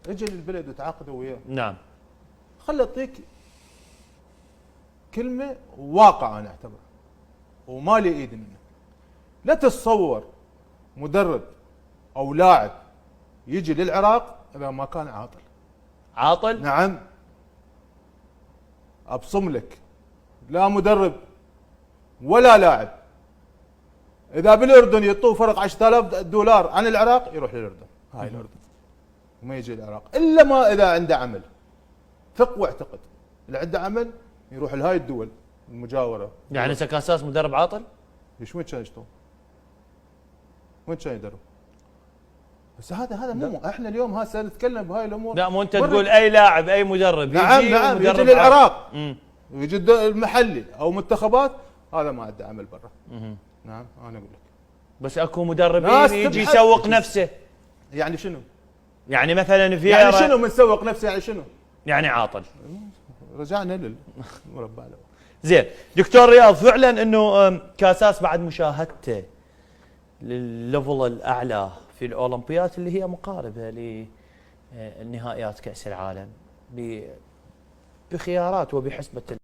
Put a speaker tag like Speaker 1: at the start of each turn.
Speaker 1: اجى للبلد وتعاقدوا وياه.
Speaker 2: نعم.
Speaker 1: خل اعطيك كلمه واقع انا اعتبرها وما لي ايد منه. لا تتصور مدرب او لاعب يجي للعراق اذا ما كان عاطل.
Speaker 2: عاطل؟
Speaker 1: نعم. ابصم لك لا مدرب ولا لاعب اذا بالاردن يعطوه فرق 10000 دولار عن العراق يروح للاردن، هاي الاردن وما يجي العراق الا ما اذا عنده عمل. ثق واعتقد اللي عنده عمل يروح لهاي الدول المجاوره.
Speaker 2: يعني سكاساس مدرب عاطل؟
Speaker 1: ليش وين كان يشتغل؟ وين كان يدرب؟ بس هذا مو احنا اليوم هسه نتكلم بهاي الامور.
Speaker 2: لا مو انت تقول اي لاعب اي مدرب
Speaker 1: نعم
Speaker 2: يجي
Speaker 1: نعم يجي
Speaker 2: مدرب
Speaker 1: للعراق ويجي المحلي او منتخبات هذا ما عنده عمل برا. نعم انا اقول لك.
Speaker 2: بس اكو مدربين يجي يسوق نفسه.
Speaker 1: يعني شنو؟
Speaker 2: يعني مثلا في
Speaker 1: يعني شنو مسوق نفسه يعني شنو؟
Speaker 2: يعني عاطل.
Speaker 1: رجعنا للمربع الاول.
Speaker 2: زين دكتور رياض، فعلا انه كاساس بعد مشاهدته للليفل الاعلى في الاولمبيات اللي هي مقاربه للنهائيات كاس العالم بخيارات وبحسبه